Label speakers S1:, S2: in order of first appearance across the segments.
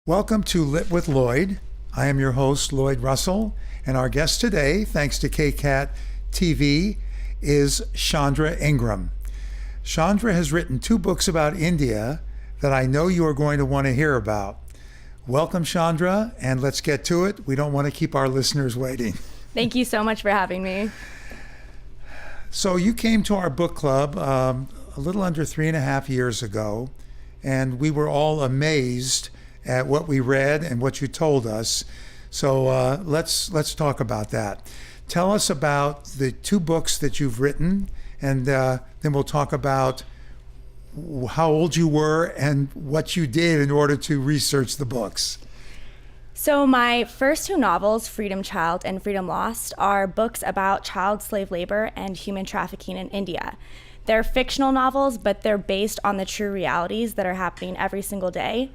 S1: Welcome to Lit with Lloyd. I am your host, Lloyd Russell, and our guest today, thanks to KCAT TV, is Chandra Ingram. Chandra has written 2 books about India that I know you are going to want to hear about. Welcome, Chandra, and let's get to it. We don't want to keep our listeners waiting.
S2: Thank you so much for having me.
S1: So you came to our book club a little under 3.5 years ago, and we were all amazed at what we read and what you told us. So let's talk about that. Tell us about the 2 books that you've written, and then we'll talk about how old you were and what you did in order to research the books.
S2: So my first 2 novels, Freedom Child and Freedom Lost, are books about child slave labor and human trafficking in India. They're fictional novels, but they're based on the true realities that are happening every single day.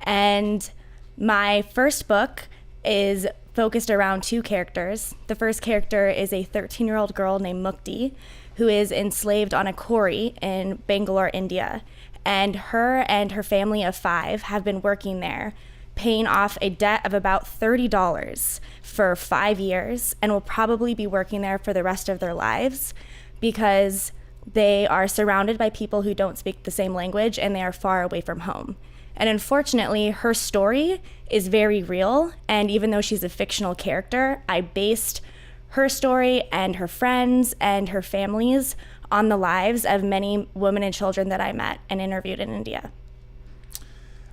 S2: And my first book is focused around 2 characters. The first character is a 13-year-old girl named Mukti, who is enslaved on a quarry in Bangalore, India. And her family of 5 have been working there, paying off a debt of about $30 for 5 years, and will probably be working there for the rest of their lives because they are surrounded by people who don't speak the same language and they are far away from home. And unfortunately, her story is very real. And even though she's a fictional character, I based her story and her friends and her families on the lives of many women and children that I met and interviewed in India.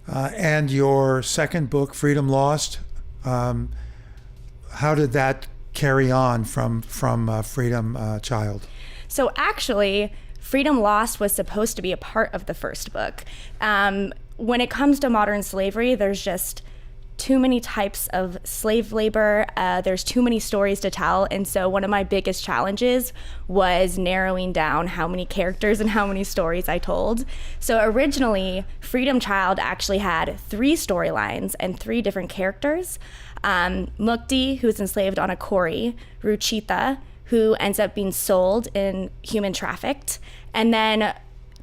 S1: And your second book, Freedom Lost, how did that carry on from Freedom Child?
S2: So actually, Freedom Lost was supposed to be a part of the first book. When it comes to modern slavery, there's just too many types of slave labor. There's too many stories to tell. And so one of my biggest challenges was narrowing down how many characters and how many stories I told. So originally, Freedom Child actually had 3 storylines and 3 different characters. Mukti, who is enslaved on a quarry, Ruchita, who ends up being sold and human trafficked, and then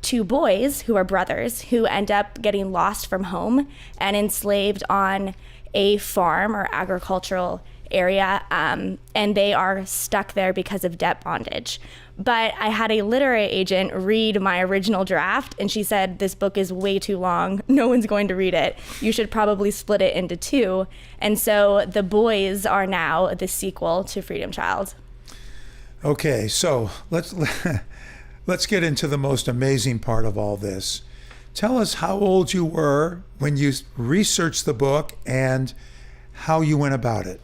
S2: 2 boys who are brothers who end up getting lost from home and enslaved on a farm or agricultural area, and they are stuck there because of debt bondage. But I had a literary agent read my original draft, and she said, this book is way too long. No one's going to read it. You should probably split it into 2. And so The Boys are now the sequel to Freedom Child.
S1: Okay, so let's get into the most amazing part of all this. Tell us how old you were when you researched the book and how you went about it.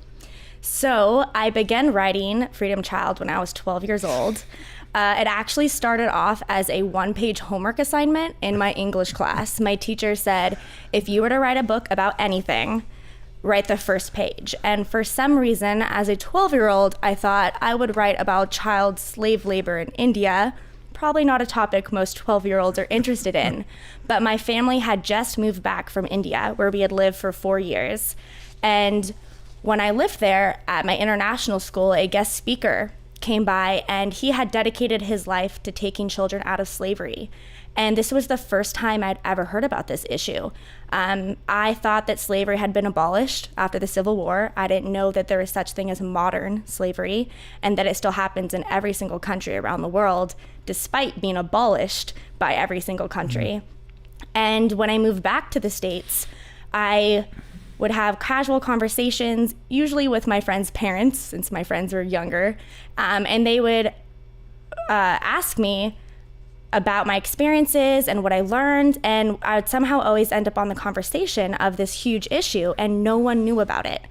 S2: So I began writing Freedom Child when I was 12 years old. It actually started off as a 1-page homework assignment in my English class. My teacher said, if you were to write a book about anything, write the first page. And for some reason, as a 12-year-old, I thought I would write about child slave labor in India. Probably not a topic most 12-year-olds are interested in. But my family had just moved back from India, where we had lived for 4 years. And when I lived there at my international school, a guest speaker came by, and he had dedicated his life to taking children out of slavery. And this was the first time I'd ever heard about this issue. I thought that slavery had been abolished after the Civil War. I didn't know that there was such thing as modern slavery and that it still happens in every single country around the world, despite being abolished by every single country. And when I moved back to the States, I would have casual conversations, usually with my friends' parents, since my friends were younger, and they would ask me about my experiences and what I learned, and I would somehow always end up on the conversation of this huge issue, and no one knew about it.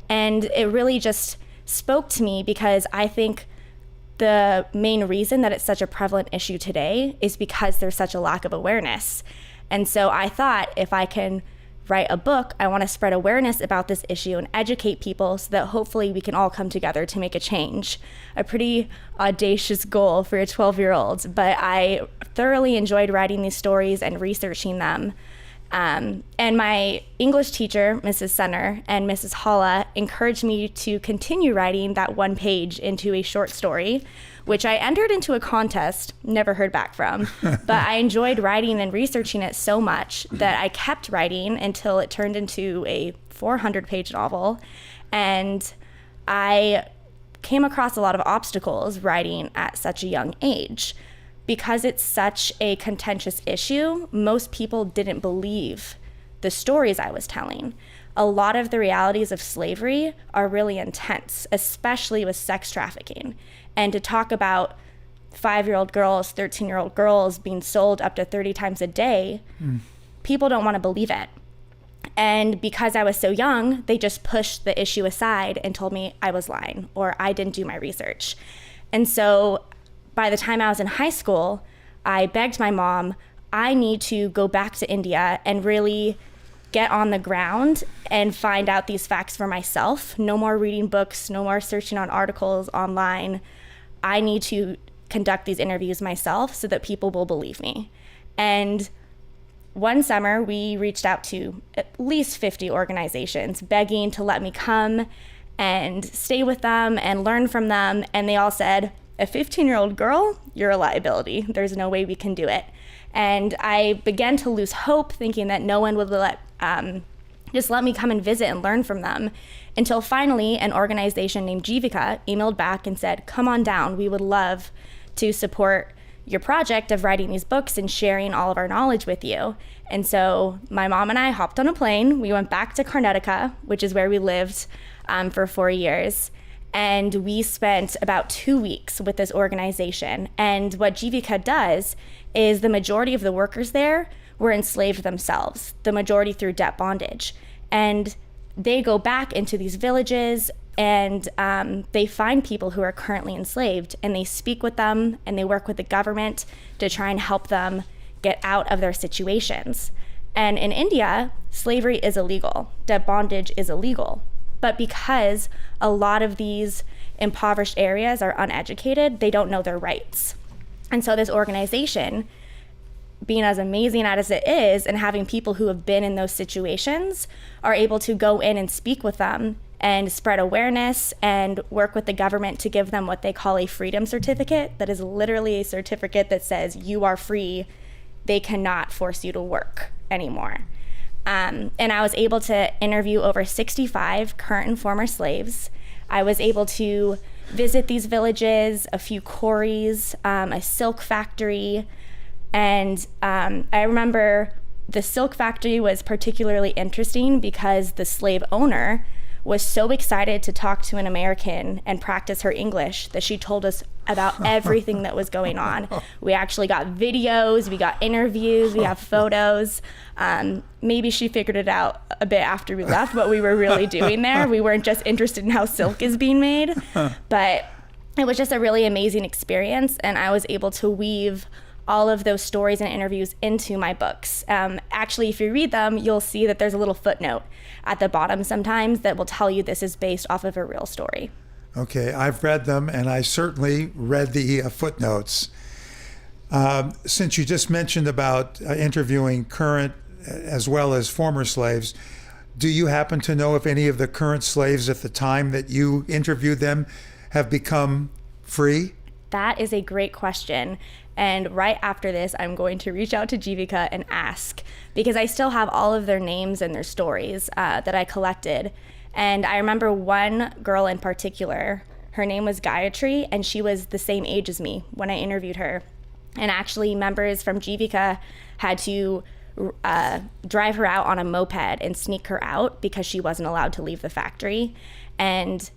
S2: And it really just spoke to me because I think the main reason that it's such a prevalent issue today is because there's such a lack of awareness. And so I thought, if I can write a book, I want to spread awareness about this issue and educate people so that hopefully we can all come together to make a change. A pretty audacious goal for a 12-year-old, but I thoroughly enjoyed writing these stories and researching them. And my English teacher, Mrs. Senner, and Mrs. Holla encouraged me to continue writing that one page into a short story, which I entered into a contest, never heard back from. But I enjoyed writing and researching it so much that I kept writing until it turned into a 400-page novel. And I came across a lot of obstacles writing at such a young age. Because it's such a contentious issue, most people didn't believe the stories I was telling. A lot of the realities of slavery are really intense, especially with sex trafficking. And to talk about 5-year-old girls, 13-year-old girls being sold up to 30 times a day, people don't want to believe it. And because I was so young, they just pushed the issue aside and told me I was lying or I didn't do my research. And so by the time I was in high school, I begged my mom, I need to go back to India and really get on the ground and find out these facts for myself. No more reading books, no more searching on articles online. I need to conduct these interviews myself so that people will believe me. And one summer, we reached out to at least 50 organizations begging to let me come and stay with them and learn from them. And they all said, a 15-year-old girl, you're a liability. There's no way we can do it. And I began to lose hope, thinking that no one would just let me come and visit and learn from them, until finally an organization named Jivika emailed back and said, come on down. We would love to support your project of writing these books and sharing all of our knowledge with you. And so my mom and I hopped on a plane. We went back to Karnataka, which is where we lived for 4 years. And we spent about 2 weeks with this organization. And what Jivika does is the majority of the workers there were enslaved themselves, the majority through debt bondage. And they go back into these villages and they find people who are currently enslaved, and they speak with them and they work with the government to try and help them get out of their situations. And in India, slavery is illegal, debt bondage is illegal. But because a lot of these impoverished areas are uneducated, they don't know their rights. And so this organization, being as amazing as it is and having people who have been in those situations, are able to go in and speak with them and spread awareness and work with the government to give them what they call a freedom certificate. That is literally a certificate that says you are free. They cannot force you to work anymore. And I was able to interview over 65 current and former slaves. I was able to visit these villages, a few quarries, a silk factory. And I remember the silk factory was particularly interesting because the slave owner was so excited to talk to an American and practice her English that she told us about everything that was going on. We actually got videos, we got interviews, we have photos. Maybe she figured it out a bit after we left, what we were really doing there. We weren't just interested in how silk is being made, but it was just a really amazing experience, and I was able to weave all of those stories and interviews into my books. Actually, if you read them, you'll see that there's a little footnote at the bottom sometimes that will tell you this is based off of a real story.
S1: Okay, I've read them, and I certainly read the footnotes. Since you just mentioned about interviewing current as well as former slaves, do you happen to know if any of the current slaves at the time that you interviewed them have become free?
S2: That is a great question. And right after this, I'm going to reach out to Jivika and ask, because I still have all of their names and their stories that I collected. And I remember one girl in particular, her name was Gayatri, and she was the same age as me when I interviewed her. And actually, members from Jivika had to drive her out on a moped and sneak her out because she wasn't allowed to leave the factory. And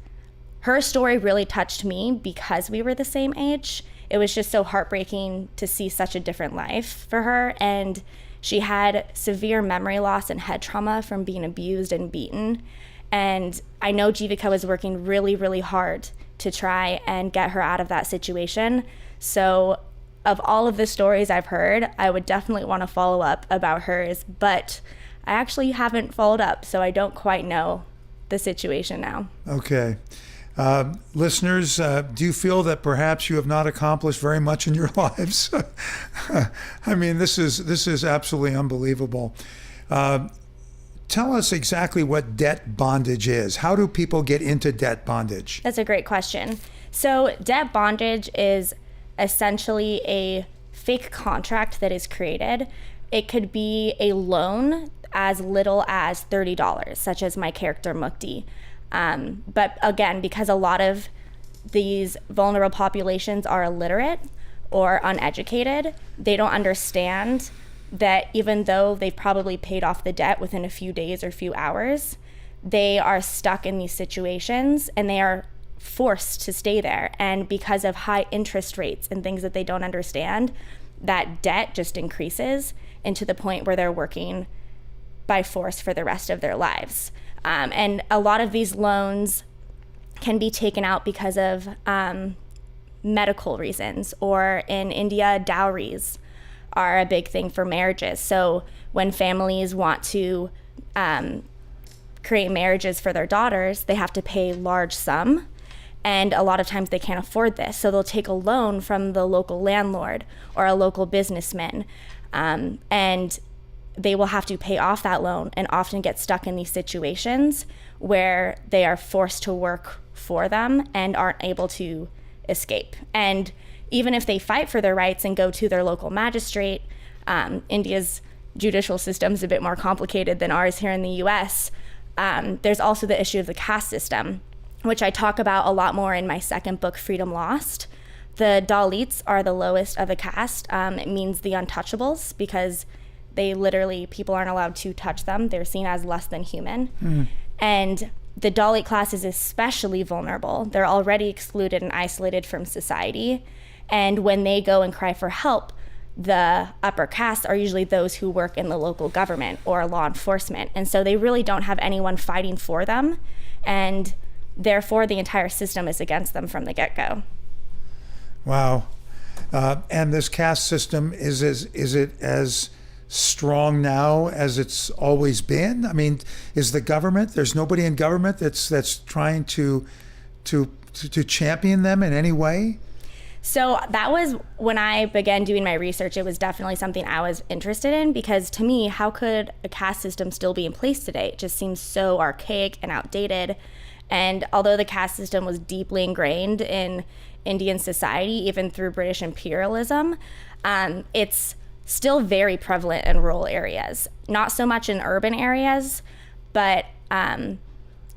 S2: her story really touched me because we were the same age. It was just so heartbreaking to see such a different life for her. And she had severe memory loss and head trauma from being abused and beaten. And I know Jivika was working really, really hard to try and get her out of that situation. So of all of the stories I've heard, I would definitely want to follow up about hers, but I actually haven't followed up, so I don't quite know the situation now.
S1: Okay. Listeners, do you feel that perhaps you have not accomplished very much in your lives? I mean, this is absolutely unbelievable. Tell us exactly what debt bondage is. How do people get into debt bondage?
S2: That's a great question. So debt bondage is essentially a fake contract that is created. It could be a loan as little as $30, such as my character Mukti. But again, because a lot of these vulnerable populations are illiterate or uneducated, they don't understand that even though they've probably paid off the debt within a few days or few hours, they are stuck in these situations and they are forced to stay there. And because of high interest rates and things that they don't understand, that debt just increases into the point where they're working by force for the rest of their lives. And a lot of these loans can be taken out because of medical reasons, or in India, dowries are a big thing for marriages. So when families want to create marriages for their daughters, they have to pay large sum, and a lot of times they can't afford this. So they'll take a loan from the local landlord or a local businessman, and they will have to pay off that loan and often get stuck in these situations where they are forced to work for them and aren't able to escape. And even if they fight for their rights and go to their local magistrate, India's judicial system is a bit more complicated than ours here in the US. There's also the issue of the caste system, which I talk about a lot more in my second book, Freedom Lost. The Dalits are the lowest of the caste. It means the untouchables, because they literally, people aren't allowed to touch them. They're seen as less than human. And the Dalit class is especially vulnerable. They're already excluded and isolated from society. And when they go and cry for help, the upper castes are usually those who work in the local government or law enforcement. And so they really don't have anyone fighting for them. And therefore, the entire system is against them from the get-go.
S1: Wow. And this caste system, is it as strong now as it's always been? I mean, is the government, there's nobody in government that's trying to champion them in any way?
S2: So that was when I began doing my research. It was definitely something I was interested in, because to me, how could a caste system still be in place today? It just seems so archaic and outdated. And although the caste system was deeply ingrained in Indian society, even through British imperialism, it's still very prevalent in rural areas. Not so much in urban areas, but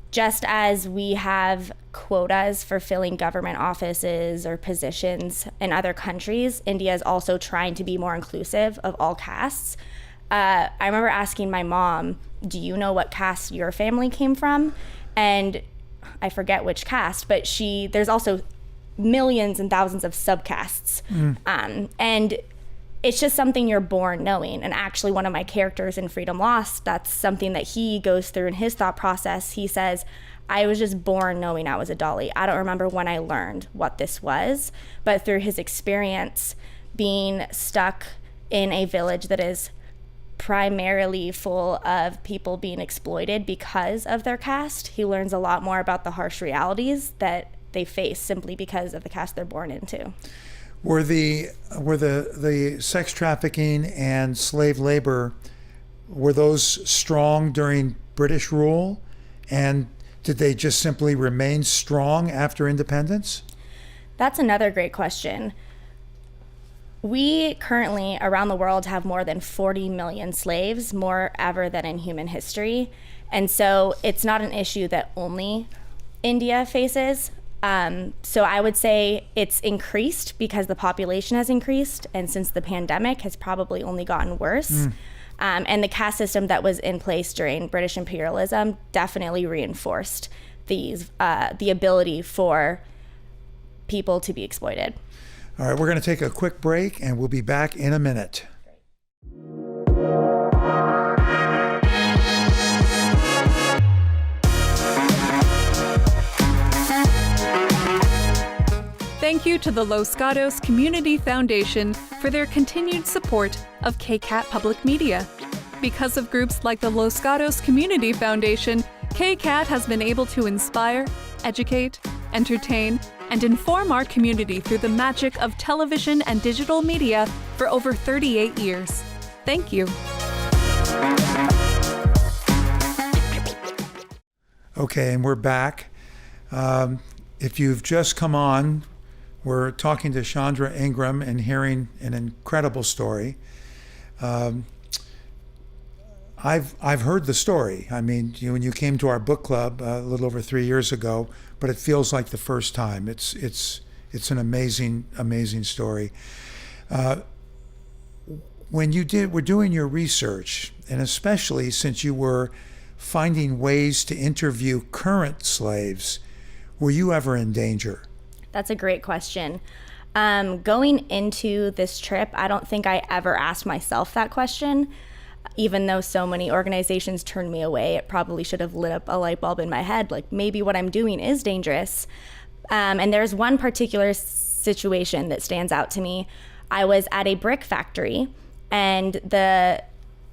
S2: just as we have quotas for filling government offices or positions in other countries, India is also trying to be more inclusive of all castes. I remember asking my mom, do you know what caste your family came from? And I forget which caste, but there's also millions and thousands of subcastes. And it's just something you're born knowing. And actually, one of my characters in Freedom Lost, that's something that he goes through in his thought process. He says, I was just born knowing I was a Dalit. I don't remember when I learned what this was, but through his experience being stuck in a village that is primarily full of people being exploited because of their caste, he learns a lot more about the harsh realities that they face simply because of the caste they're born into.
S1: Were the sex trafficking and slave labor, were those strong during British rule? And did they just simply remain strong after independence?
S2: That's another great question. We currently, around the world, have more than 40 million slaves, more ever than in human history. And so it's not an issue that only India faces. So I would say it's increased because the population has increased, and since the pandemic has probably only gotten worse. And the caste system that was in place during British imperialism definitely reinforced the ability for people to be exploited.
S1: All right, we're going to take a quick break, and we'll be back in a minute.
S3: Thank you to the Los Gatos Community Foundation for their continued support of KCAT Public Media. Because of groups like the Los Gatos Community Foundation, KCAT has been able to inspire, educate, entertain, and inform our community through the magic of television and digital media for over 38 years. Thank you.
S1: Okay, and we're back. If you've just come on, we're talking to Chandra Ingram and hearing an incredible story. I've heard the story. I mean, when you came to our book club a little over 3 years ago, but it feels like the first time. It's an amazing story. When you were doing your research, and especially since you were finding ways to interview current slaves, were you ever in danger?
S2: That's a great question. Going into this trip, I don't think I ever asked myself that question. Even though so many organizations turned me away, it probably should have lit up a light bulb in my head, like maybe what I'm doing is dangerous. And there's one particular situation that stands out to me. I was at a brick factory, and the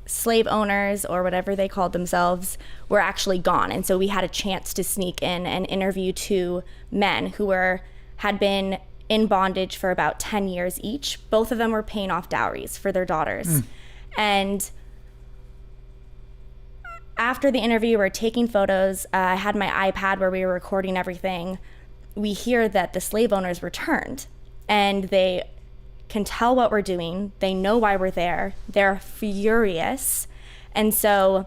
S2: slave owners, or whatever they called themselves, were actually gone. And so we had a chance to sneak in and interview two men who had been in bondage for about 10 years each. Both of them were paying off dowries for their daughters. And after the interview, we're taking photos. I had my iPad where we were recording everything. We hear that the slave owners returned, and they can tell what we're doing. They know why we're there. They're furious. And so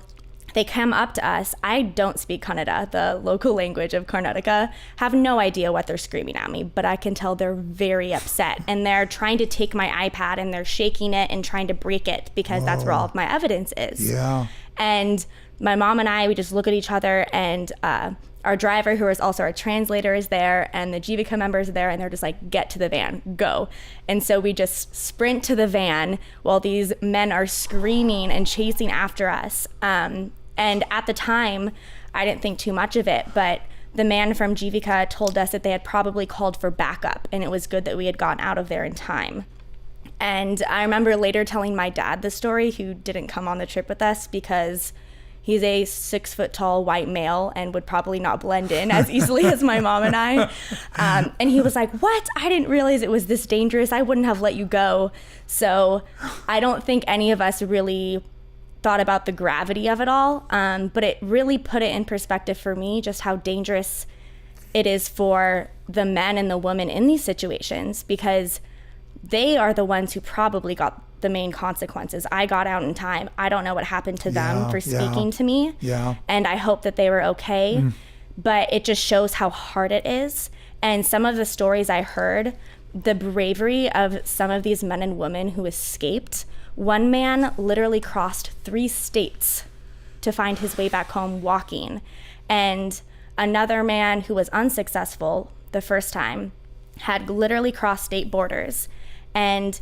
S2: they come up to us. I don't speak Kannada, the local language of Karnataka, have no idea what they're screaming at me, but I can tell they're very upset. And they're trying to take my iPad, and they're shaking it and trying to break it because that's where all of my evidence is.
S1: Yeah.
S2: And my mom and I, we just look at each other, and our driver, who is also our translator, is there, and the Jivika members are there, and they're just like, get to the van, go. And so we just sprint to the van while these men are screaming and chasing after us. And at the time, I didn't think too much of it, but the man from Jivika told us that they had probably called for backup, and it was good that we had gotten out of there in time. And I remember later telling my dad the story, who didn't come on the trip with us because he's a 6-foot-tall white male and would probably not blend in as easily as my mom and I. And he was like, what? I didn't realize it was this dangerous. I wouldn't have let you go. So I don't think any of us really thought about the gravity of it all. But it really put it in perspective for me, just how dangerous it is for the men and the women in these situations, because they are the ones who probably got the main consequences. I got out in time. I don't know what happened to them for speaking to me.
S1: Yeah.
S2: And I hope that they were okay. But it just shows how hard it is. And some of the stories I heard, the bravery of some of these men and women who escaped. One man literally crossed 3 states to find his way back home walking. And another man who was unsuccessful the first time had literally crossed state borders. And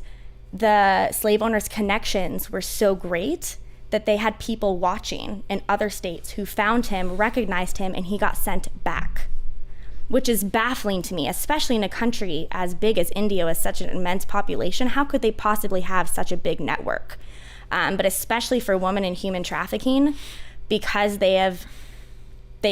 S2: the slave owners' connections were so great that they had people watching in other states who found him, recognized him, and he got sent back, which is baffling to me, especially in a country as big as India with such an immense population. How could they possibly have such a big network? But especially for women in human trafficking, because they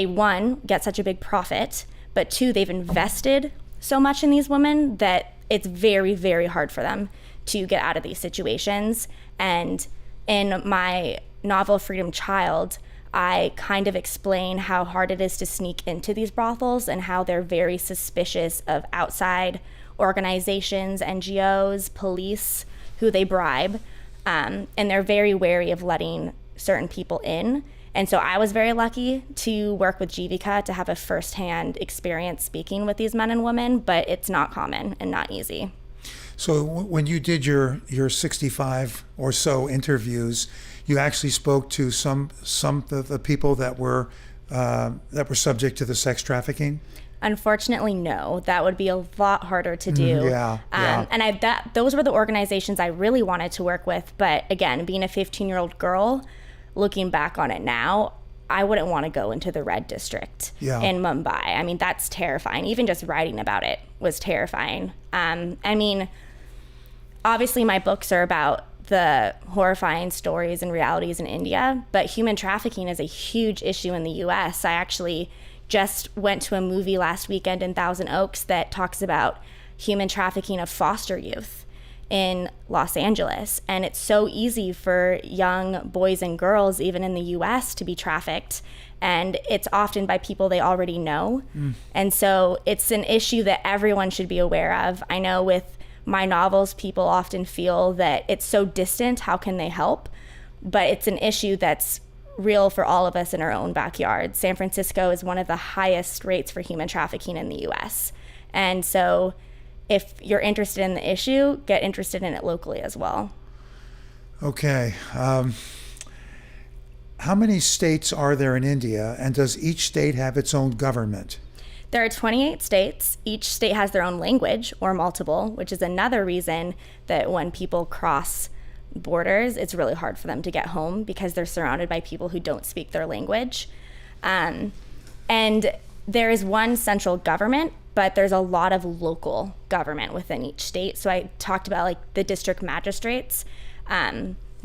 S2: one, get such a big profit, but two, they've invested so much in these women that it's very, very hard for them to get out of these situations. And in my novel Freedom Child, I kind of explain how hard it is to sneak into these brothels and how they're very suspicious of outside organizations, NGOs, police, who they bribe. And they're very wary of letting certain people in. And so I was very lucky to work with Jivika to have a firsthand experience speaking with these men and women, but it's not common and not easy.
S1: So when you did your 65 or so interviews, you actually spoke to some of the people that were subject to the sex trafficking?
S2: Unfortunately, no. That would be a lot harder to do.
S1: Yeah.
S2: And those were the organizations I really wanted to work with. But again, being a 15-year-old girl, looking back on it now, I wouldn't want to go into the red district in Mumbai. I mean, that's terrifying. Even just writing about it was terrifying. I mean, obviously my books are about the horrifying stories and realities in India, but human trafficking is a huge issue in the US. I actually just went to a movie last weekend in Thousand Oaks that talks about human trafficking of foster youth in Los Angeles. And it's so easy for young boys and girls, even in the US, to be trafficked. and it's often by people they already know. And so it's an issue that everyone should be aware of. I know with my novels, people often feel that it's so distant, how can they help? But it's an issue that's real for all of us in our own backyard. San Francisco is one of the highest rates for human trafficking in the US. And so if you're interested in the issue, get interested in it locally as well.
S1: Okay. How many states are there in India, and does each state have its own government?
S2: There are 28 states. Each state has their own language or multiple, which is another reason that when people cross borders, it's really hard for them to get home because they're surrounded by people who don't speak their language. And there is one central government, but there's a lot of local government within each state. So I talked about like the district magistrates.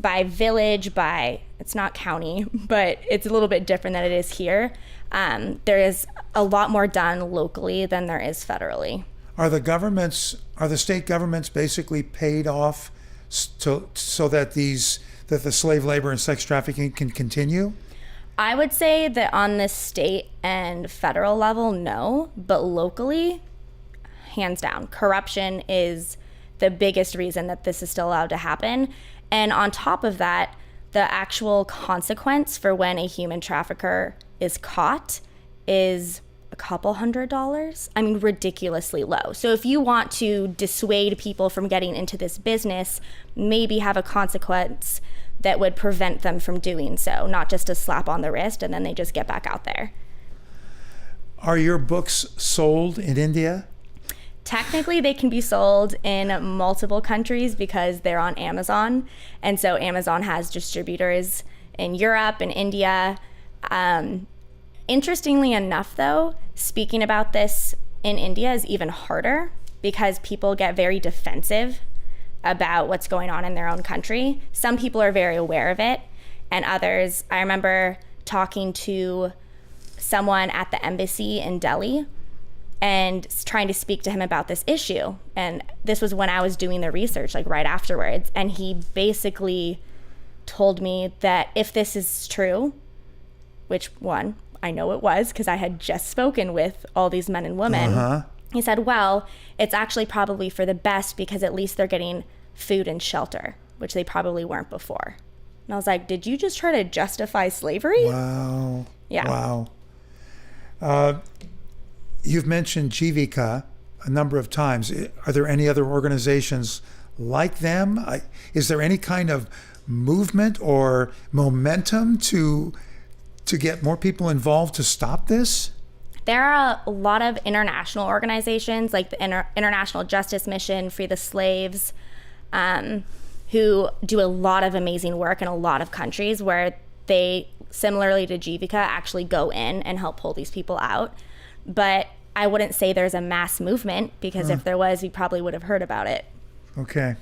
S2: By village, it's not county, but it's a little bit different than it is here. There is a lot more done locally than there is federally.
S1: Are the state governments basically paid off so that the slave labor and sex trafficking can continue?
S2: I would say that on the state and federal level, no, but locally, hands down, corruption is the biggest reason that this is still allowed to happen. And on top of that, the actual consequence for when a human trafficker is caught is a couple $100. I mean, ridiculously low. So if you want to dissuade people from getting into this business, maybe have a consequence that would prevent them from doing so, not just a slap on the wrist and then they just get back out there.
S1: Are your books sold in India?
S2: Technically, they can be sold in multiple countries because they're on Amazon. And so Amazon has distributors in Europe and India. Interestingly enough, though, speaking about this in India is even harder because people get very defensive about what's going on in their own country. Some people are very aware of it, and others, I remember talking to someone at the embassy in Delhi and trying to speak to him about this issue. And this was when I was doing the research, like right afterwards. And he basically told me that if this is true, which one, I know it was because I had just spoken with all these men and women. He said, well, it's actually probably for the best because at least they're getting food and shelter, which they probably weren't before. And I was like, did you just try to justify slavery?
S1: Wow.
S2: Yeah.
S1: Wow. You've mentioned Jivika a number of times. Are there any other organizations like them? Is there any kind of movement or momentum to get more people involved to stop this?
S2: There are a lot of international organizations like the International Justice Mission, Free the Slaves, who do a lot of amazing work in a lot of countries where they, similarly to Jivika, actually go in and help pull these people out. But I wouldn't say there's a mass movement because if there was, we probably would have heard about it.
S1: Okay.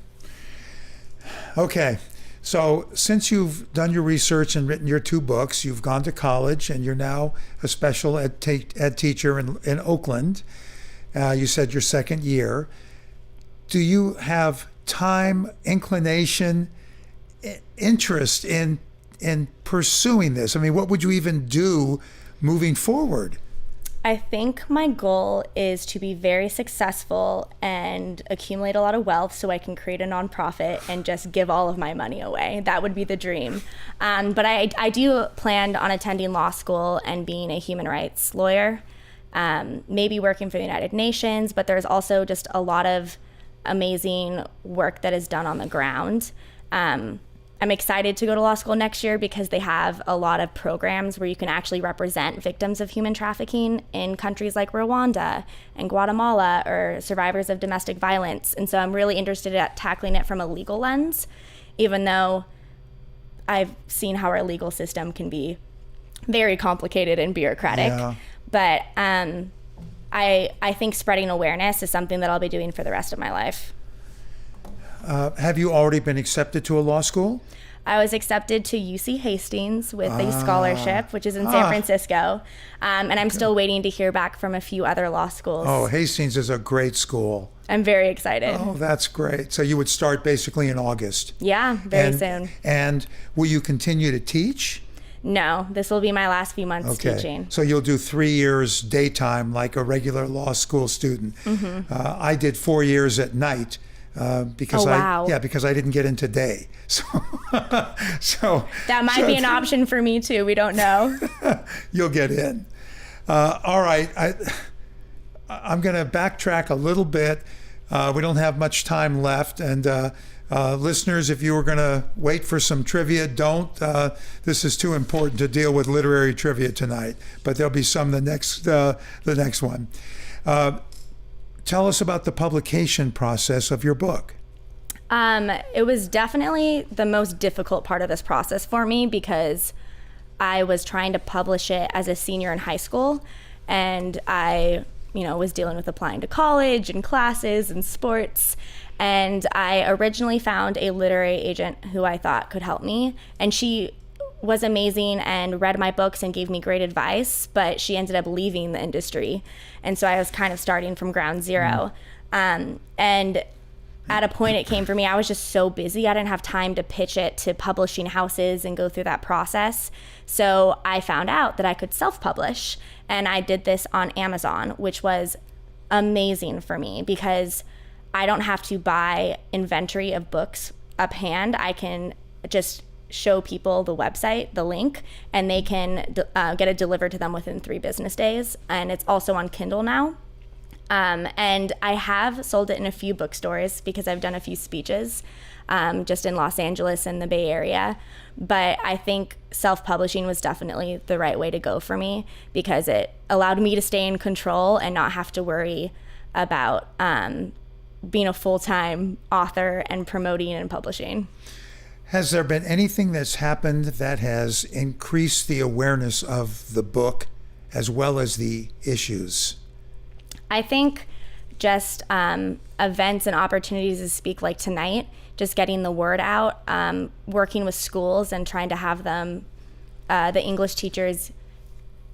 S1: So since you've done your research and written your 2 books, you've gone to college and you're now a special ed teacher in Oakland. You said your second year. Do you have time, inclination, interest in pursuing this? I mean, what would you even do moving forward?
S2: I think my goal is to be very successful and accumulate a lot of wealth so I can create a nonprofit and just give all of my money away. That would be the dream. But I do plan on attending law school and being a human rights lawyer, maybe working for the United Nations, but there's also just a lot of amazing work that is done on the ground. I'm excited to go to law school next year because they have a lot of programs where you can actually represent victims of human trafficking in countries like Rwanda and Guatemala or survivors of domestic violence. And so I'm really interested at tackling it from a legal lens, even though I've seen how our legal system can be very complicated and bureaucratic.
S1: Yeah.
S2: But I think spreading awareness is something that I'll be doing for the rest of my life.
S1: Have you already been accepted to a law school?
S2: I was accepted to UC Hastings with a scholarship, which is in San Francisco. And I'm still waiting to hear back from a few other law schools.
S1: Oh, Hastings is a great school.
S2: I'm very excited.
S1: Oh, that's great. So you would start basically in August.
S2: Yeah, very soon.
S1: And will you continue to teach?
S2: No, this will be my last few months teaching.
S1: So you'll do 3 years daytime like a regular law school student. I did 4 years at night because because I didn't get into day. So
S2: that might be an option for me too. We don't know.
S1: You'll get in. All right. I'm going to backtrack a little bit. We don't have much time left, and listeners, if you were going to wait for some trivia, don't. This is too important to deal with literary trivia tonight, but there'll be some the next one. Tell us about the publication process of your book.
S2: It was definitely the most difficult part of this process for me because I was trying to publish it as a senior in high school, and I was dealing with applying to college and classes and sports. And I originally found a literary agent who I thought could help me. And she was amazing and read my books and gave me great advice, but she ended up leaving the industry. And so I was kind of starting from ground zero. And at a point it came for me, I was just so busy. I didn't have time to pitch it to publishing houses and go through that process. So I found out that I could self-publish. And I did this on Amazon, which was amazing for me because I don't have to buy inventory of books up hand. I can just show people the website, the link, and they can get it delivered to them within 3 business days. And it's also on Kindle now. And I have sold it in a few bookstores because I've done a few speeches just in Los Angeles and the Bay Area. But I think self-publishing was definitely the right way to go for me because it allowed me to stay in control and not have to worry about being a full-time author and promoting and publishing.
S1: Has there been anything that's happened that has increased the awareness of the book as well as the issues?
S2: I think just events and opportunities to speak like tonight, just getting the word out, working with schools and trying to have them, the English teachers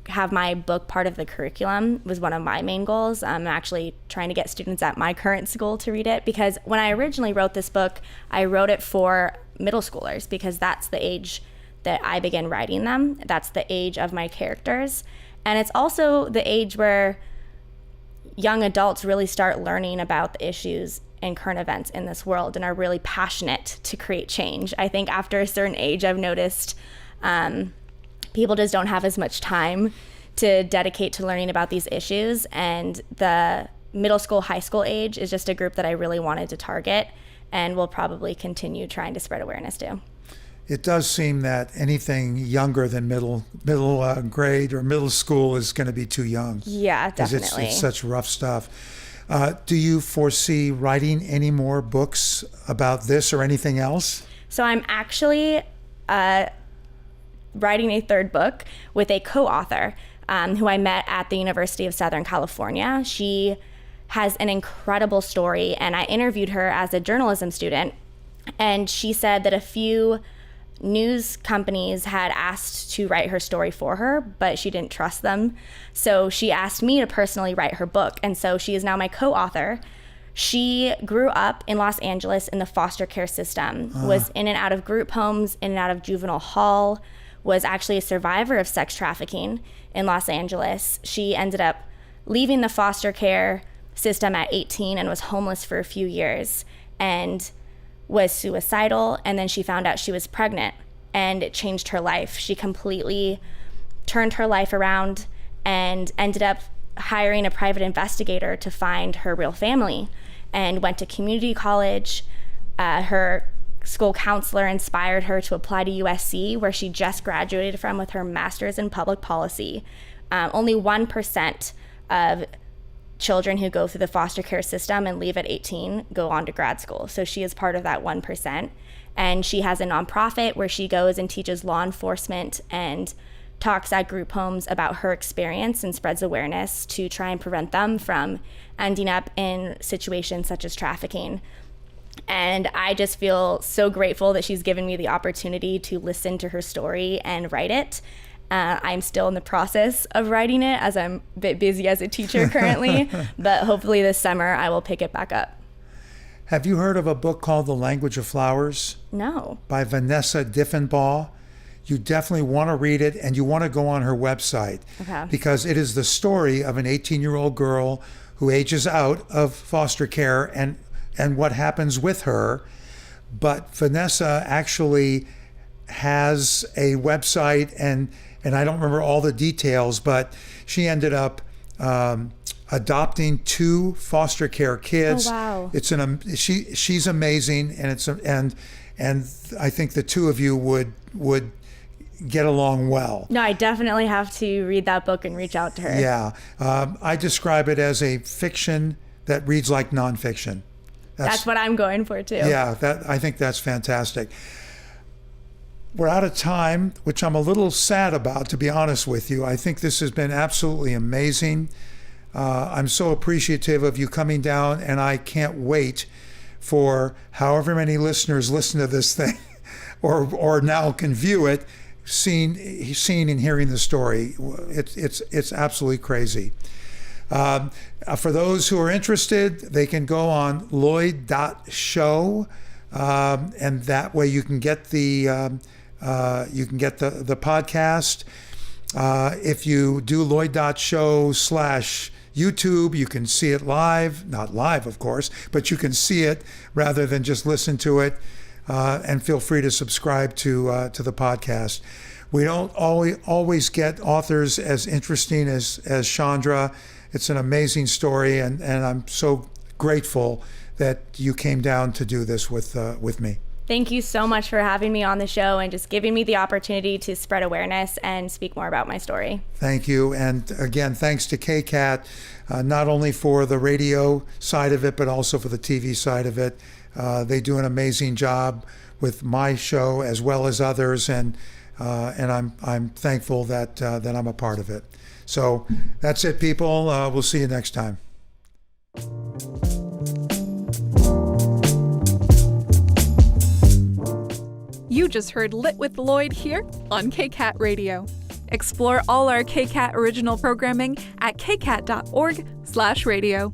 S2: have my book part of the curriculum was one of my main goals. I'm actually trying to get students at my current school to read it because when I originally wrote this book, I wrote it for middle schoolers because that's the age that I began writing them. That's the age of my characters. And it's also the age where young adults really start learning about the issues and current events in this world and are really passionate to create change. I think after a certain age, I've noticed people just don't have as much time to dedicate to learning about these issues. And the middle school, high school age is just a group that I really wanted to target and will probably continue trying to spread awareness to.
S1: It does seem that anything younger than middle grade or middle school is going to be too young.
S2: Yeah, definitely.
S1: It's such rough stuff. Do you foresee writing any more books about this or anything else?
S2: So I'm actually writing a 3rd book with a co-author who I met at the University of Southern California. She has an incredible story, and I interviewed her as a journalism student, and she said that a few news companies had asked to write her story for her, but she didn't trust them. So she asked me to personally write her book, and so she is now my co-author. She grew up in Los Angeles in the foster care system, was in and out of group homes, in and out of juvenile hall, was actually a survivor of sex trafficking in Los Angeles. She ended up leaving the foster care system at 18 and was homeless for a few years and was suicidal. And then she found out she was pregnant, and it changed her life. She completely turned her life around and ended up hiring a private investigator to find her real family, and went to community college. Her school counselor inspired her to apply to USC, where she just graduated from with her master's in public policy. Only 1% of children who go through the foster care system and leave at 18 go on to grad school. So she is part of that 1%. And she has a nonprofit where she goes and teaches law enforcement and talks at group homes about her experience and spreads awareness to try and prevent them from ending up in situations such as trafficking. And I just feel so grateful that she's given me the opportunity to listen to her story and write it. I'm still in the process of writing it as I'm a bit busy as a teacher currently, but hopefully this summer I will pick it back up.
S1: Have you heard of a book called The Language of Flowers?
S2: No.
S1: By Vanessa Diffenbaugh. you definitely want to read it, and you want to go on her website.
S2: Okay.
S1: Because it is the story of an 18-year-old girl who ages out of foster care and what happens with her. But Vanessa actually has a website, and I don't remember all the details, but she ended up adopting 2 foster care kids.
S2: Oh, wow.
S1: She's amazing, and I think the 2 of you would get along well.
S2: No, I definitely have to read that book and reach out to her.
S1: Yeah, I describe it as a fiction that reads like nonfiction.
S2: That's what I'm going for too.
S1: Yeah, I think that's fantastic. We're out of time, which I'm a little sad about, to be honest with you. I think this has been absolutely amazing. I'm so appreciative of you coming down, and I can't wait for however many listeners listen to this thing or now can view it, seeing and hearing the story. It's absolutely crazy. For those who are interested, they can go on Lloyd.show, and that way you can get the podcast. If you do Lloyd.show/YouTube, you can see it live, not live, of course, but you can see it rather than just listen to it. And feel free to subscribe to the podcast. We don't always get authors as interesting as Chandra. It's an amazing story, and I'm so grateful that you came down to do this with me.
S2: Thank you so much for having me on the show and just giving me the opportunity to spread awareness and speak more about my story.
S1: Thank you. And again, thanks to KCAT, not only for the radio side of it, but also for the TV side of it. They do an amazing job with my show as well as others, and I'm thankful that I'm a part of it. So that's it, people. We'll see you next time.
S3: You just heard Lit with Lloyd here on KCAT Radio. Explore all our KCAT original programming at kcat.org/radio.